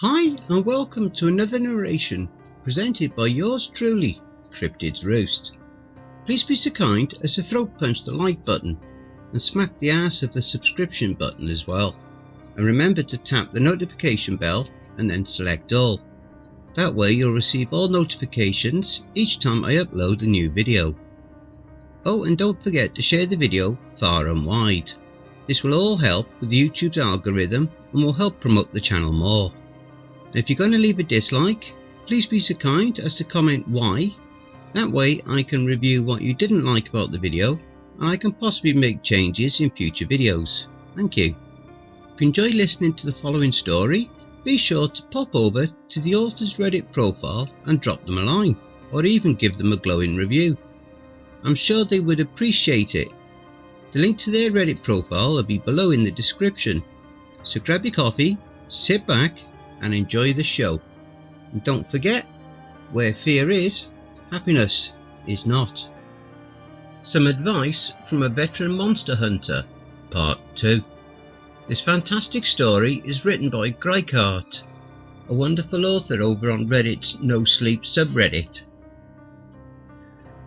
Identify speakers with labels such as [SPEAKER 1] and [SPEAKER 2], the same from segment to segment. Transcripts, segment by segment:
[SPEAKER 1] Hi and welcome to another narration presented by yours truly, Cryptids Roost. Please be so kind as to throat punch the like button and smack the ass of the subscription button as well. And remember to tap the notification bell and then select all. That way you'll receive all notifications each time I upload a new video. Oh, and don't forget to share the video far and wide. This will all help with YouTube's algorithm and will help promote the channel more. If you're going to leave a dislike, please be so kind as to comment why. That way I can review what you didn't like about the video and I can possibly make changes in future videos. Thank you. If you enjoy listening to the following story, be sure to pop over to the author's Reddit profile and drop them a line, or even give them a glowing review. I'm sure they would appreciate it. The link to their Reddit profile will be below in the description. So grab your coffee, sit back and enjoy the show. And don't forget, where fear is, happiness is not. Some advice from a veteran monster hunter, part 2. This fantastic story is written by Greickart, a wonderful author over on Reddit's NoSleep subreddit.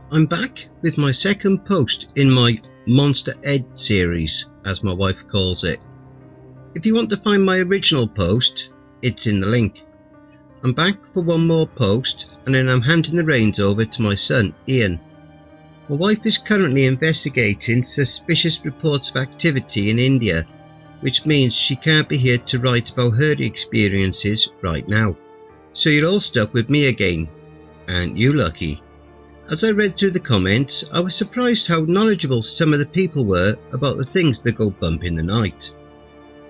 [SPEAKER 1] I'm back with my second post in my Monster Ed series, as my wife calls it. If you want to find my original post, it's in the link. I'm back for one more post and then I'm handing the reins over to my son Ian. My wife is currently investigating suspicious reports of activity in India, which means she can't be here to write about her experiences right now. So you're all stuck with me again. Aren't you lucky? As I read through the comments, I was surprised how knowledgeable some of the people were about the things that go bump in the night.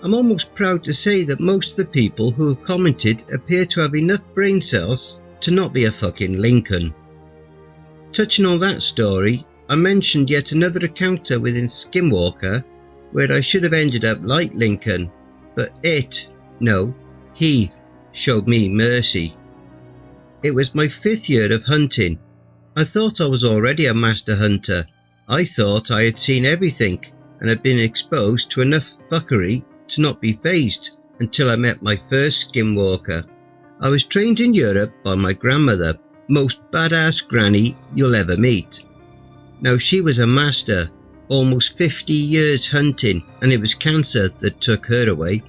[SPEAKER 1] I'm almost proud to say that most of the people who have commented appear to have enough brain cells to not be a fucking Lincoln. Touching on that story, I mentioned yet another encounter within Skinwalker where I should have ended up like Lincoln, but he showed me mercy. It was my 5th year of hunting. I thought I was already a master hunter. I thought I had seen everything and had been exposed to enough fuckery to not be fazed until I met my first skinwalker. I was trained in Europe by my grandmother, most badass granny you'll ever meet. Now she was a master, almost 50 years hunting, and it was cancer that took her away.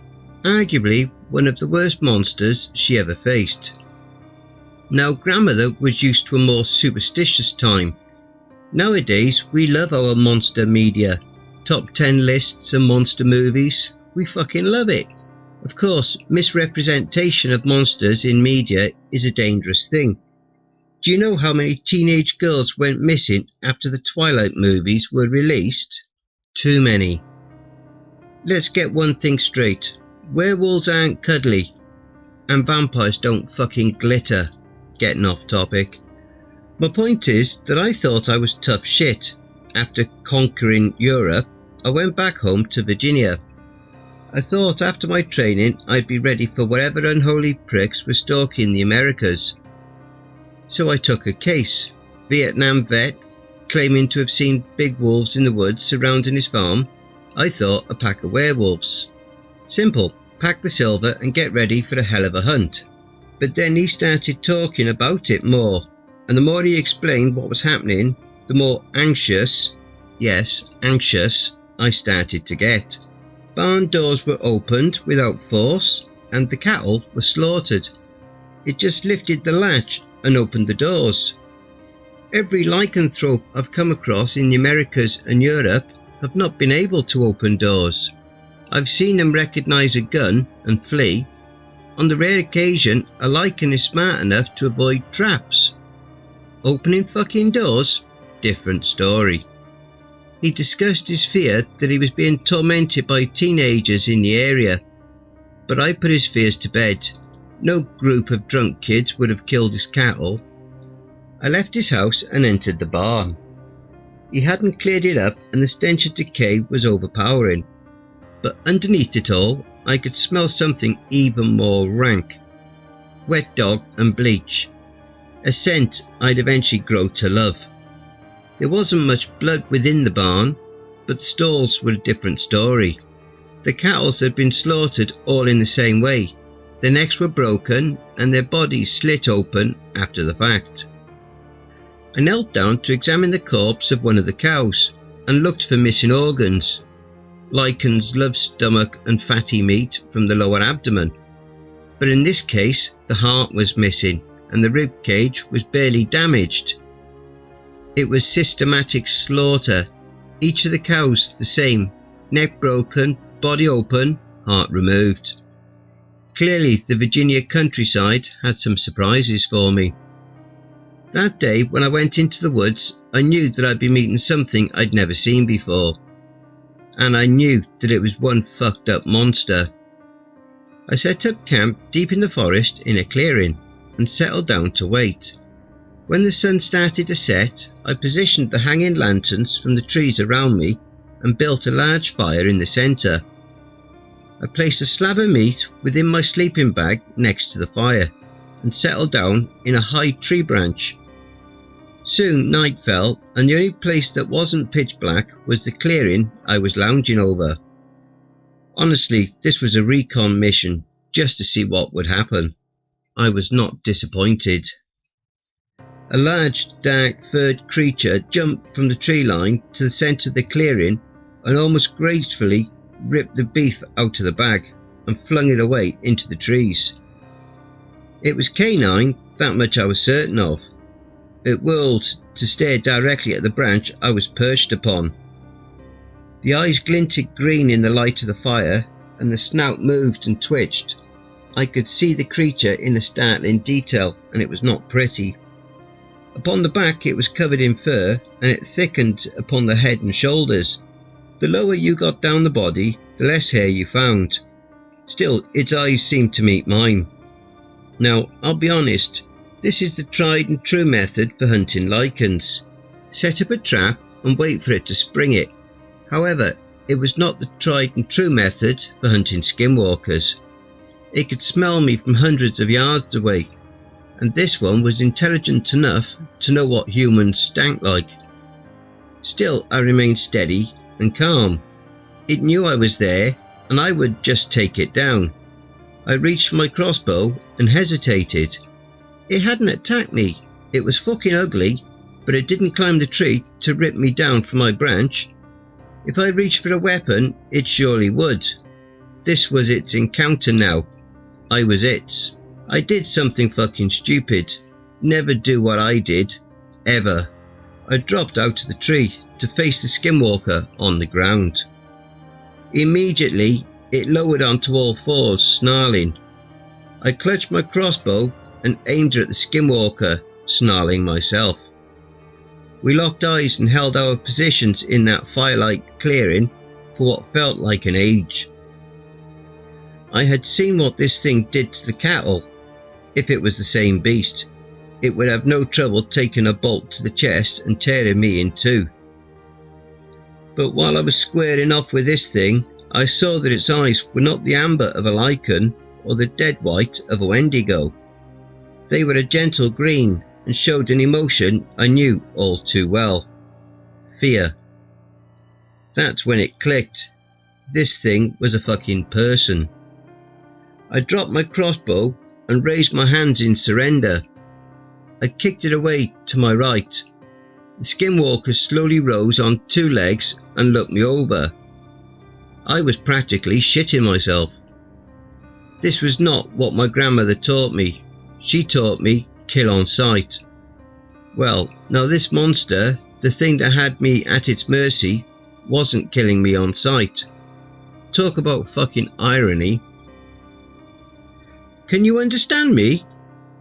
[SPEAKER 1] Arguably one of the worst monsters she ever faced. Now grandmother was used to a more superstitious time. Nowadays we love our monster media, top 10 lists and monster movies. We fucking love it. Of course, misrepresentation of monsters in media is a dangerous thing. Do you know how many teenage girls went missing after the Twilight movies were released? Too many. Let's get one thing straight. Werewolves aren't cuddly. And vampires don't fucking glitter. Getting off topic. My point is that I thought I was tough shit. After conquering Europe, I went back home to Virginia. I thought after my training I'd be ready for whatever unholy pricks were stalking the Americas. So I took a case. Vietnam vet, claiming to have seen big wolves in the woods surrounding his farm. I thought a pack of werewolves. Simple, pack the silver and get ready for a hell of a hunt. But then he started talking about it more, and the more he explained what was happening, the more anxious, yes, anxious, I started to get. Barn doors were opened without force, and the cattle were slaughtered. It just lifted the latch and opened the doors. Every lycanthrope I've come across in the Americas and Europe have not been able to open doors. I've seen them recognise a gun and flee. On the rare occasion, a lycan is smart enough to avoid traps. Opening fucking doors? Different story. He discussed his fear that he was being tormented by teenagers in the area. But I put his fears to bed. No group of drunk kids would have killed his cattle. I left his house and entered the barn. He hadn't cleared it up and the stench of decay was overpowering. But underneath it all, I could smell something even more rank. Wet dog and bleach. A scent I'd eventually grow to love. There wasn't much blood within the barn, but the stalls were a different story. The cattle had been slaughtered all in the same way. their necks were broken and their bodies slit open after the fact. I knelt down to examine the corpse of one of the cows and looked for missing organs. Lycans love stomach and fatty meat from the lower abdomen, but in this case the heart was missing and the rib cage was barely damaged. It was systematic slaughter, each of the cows the same, neck broken, body open, heart removed. Clearly the Virginia countryside had some surprises for me. That day when I went into the woods, I knew that I'd be meeting something I'd never seen before. And I knew that it was one fucked up monster. I set up camp deep in the forest in a clearing and settled down to wait. When the sun started to set, I positioned the hanging lanterns from the trees around me and built a large fire in the centre. I placed a slab of meat within my sleeping bag next to the fire and settled down in a high tree branch. Soon night fell and the only place that wasn't pitch black was the clearing I was lounging over. Honestly, this was a recon mission just to see what would happen. I was not disappointed. A large, dark, furred creature jumped from the tree line to the centre of the clearing and almost gracefully ripped the beef out of the bag and flung it away into the trees. It was canine, that much I was certain of. It whirled to stare directly at the branch I was perched upon. The eyes glinted green in the light of the fire and the snout moved and twitched. I could see the creature in a startling detail and it was not pretty. Upon the back it was covered in fur and it thickened upon the head and shoulders. The lower you got down the body, the less hair you found. Still, its eyes seemed to meet mine. Now, I'll be honest, this is the tried and true method for hunting lichens. Set up a trap and wait for it to spring it. However, it was not the tried and true method for hunting skinwalkers. It could smell me from hundreds of yards away, and this one was intelligent enough to know what humans stank like. Still, I remained steady and calm. It knew I was there and I would just take it down. I reached for my crossbow and hesitated. It hadn't attacked me. It was fucking ugly, but it didn't climb the tree to rip me down from my branch. If I reached for a weapon, it surely would. This was its encounter now. I was its. I did something fucking stupid. Never do what I did. Ever. I dropped out of the tree to face the skinwalker on the ground. Immediately, it lowered onto all fours, snarling. I clutched my crossbow and aimed her at the skinwalker, snarling myself. We locked eyes and held our positions in that firelight clearing for what felt like an age. I had seen what this thing did to the cattle. If it was the same beast, it would have no trouble taking a bolt to the chest and tearing me in two. But while I was squaring off with this thing, I saw that its eyes were not the amber of a lichen or the dead white of a wendigo. They were a gentle green and showed an emotion I knew all too well. Fear. That's when it clicked. This thing was a fucking person. I dropped my crossbow and raised my hands in surrender. I kicked it away to my right. The skinwalker slowly rose on two legs and looked me over. I was practically shitting myself. This was not what my grandmother taught me. She taught me kill on sight. Well, now this monster, the thing that had me at its mercy, wasn't killing me on sight. Talk about fucking irony. "Can you understand me?"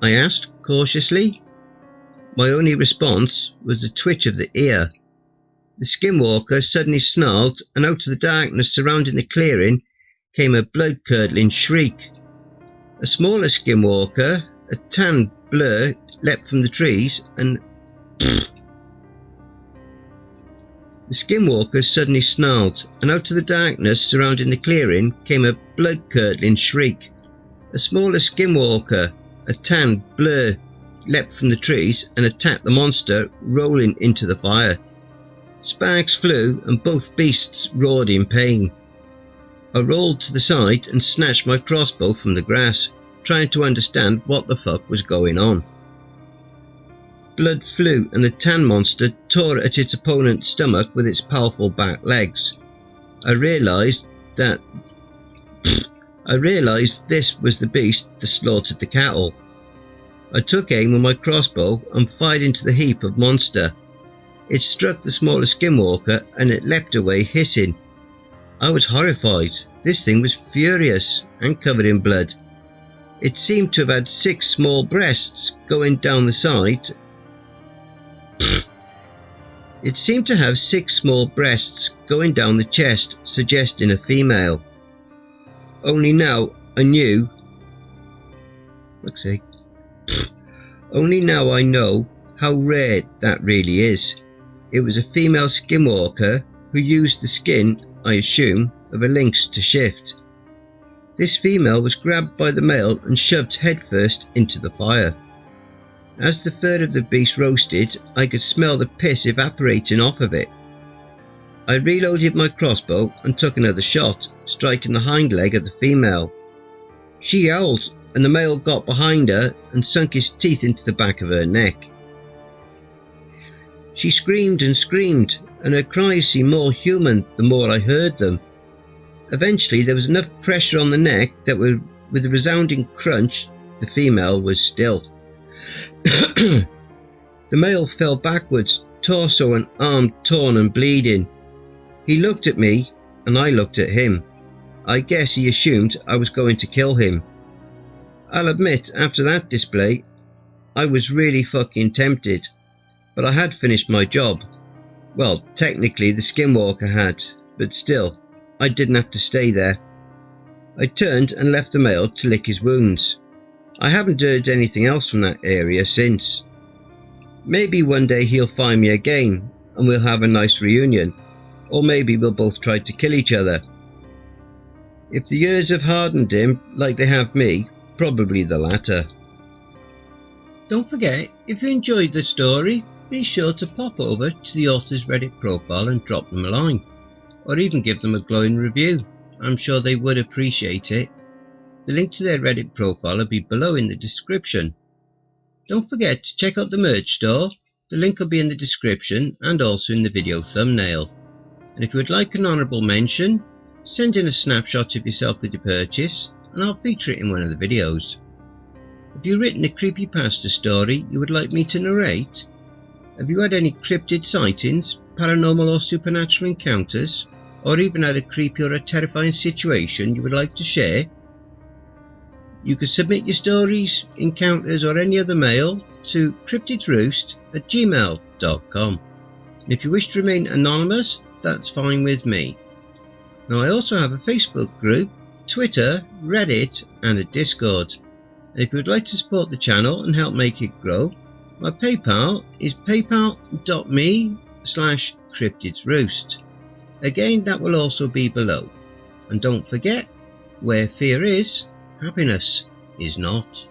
[SPEAKER 1] I asked cautiously. My only response was a twitch of the ear. The skinwalker suddenly snarled, and out of the darkness surrounding the clearing came a blood-curdling shriek. A smaller skinwalker, a tan blur, leapt from the trees and The skinwalker suddenly snarled, and out of the darkness surrounding the clearing came a blood-curdling shriek. A smaller skinwalker, a tan blur, leapt from the trees and attacked the monster, rolling into the fire. Sparks flew and both beasts roared in pain. I rolled to the side and snatched my crossbow from the grass, trying to understand what the fuck was going on. Blood flew and the tan monster tore at its opponent's stomach with its powerful back legs. I realised this was the beast that slaughtered the cattle. I took aim with my crossbow and fired into the heap of monster. It struck the smaller skinwalker and it leapt away hissing. I was horrified. This thing was furious and covered in blood. It seemed to have had 6 small breasts going down the side. It seemed to have 6 small breasts going down the chest, suggesting a female. Only now I knew. Only now I know how rare that really is. It was a female skinwalker who used the skin, I assume, of a lynx to shift. This female was grabbed by the male and shoved headfirst into the fire. As the fur of the beast roasted, I could smell the piss evaporating off of it. I reloaded my crossbow and took another shot, striking the hind leg of the female. She howled and the male got behind her and sunk his teeth into the back of her neck. She screamed and screamed, and her cries seemed more human the more I heard them. Eventually there was enough pressure on the neck that with a resounding crunch, the female was still. The male fell backwards, torso and arm torn and bleeding. He looked at me and I looked at him. I guess he assumed I was going to kill him. I'll admit, after that display, I was really fucking tempted. But I had finished my job. Well, technically the skinwalker had, but still, I didn't have to stay there. I turned and left the male to lick his wounds. I haven't heard anything else from that area since. Maybe one day he'll find me again and we'll have a nice reunion, or maybe we'll both try to kill each other. If the years have hardened him like they have me, probably the latter. Don't forget, if you enjoyed the story, be sure to pop over to the author's Reddit profile and drop them a line, or even give them a glowing review. I'm sure they would appreciate it. The link to their Reddit profile will be below in the description. Don't forget to check out the merch store. The link will be in the description and also in the video thumbnail. And if you would like an honourable mention, send in a snapshot of yourself with your purchase and I'll feature it in one of the videos. Have you written a creepypasta story you would like me to narrate? Have you had any cryptid sightings, paranormal or supernatural encounters, or even had a creepy or a terrifying situation you would like to share? You can submit your stories, encounters or any other mail to cryptidsroost@gmail.com. And if you wish to remain anonymous, that's fine with me. Now I also have a Facebook group, Twitter, Reddit and a Discord. And if you would like to support the channel and help make it grow, my PayPal is paypal.me/cryptidsroost. Again, that will also be below. And don't forget, where fear is, happiness is not.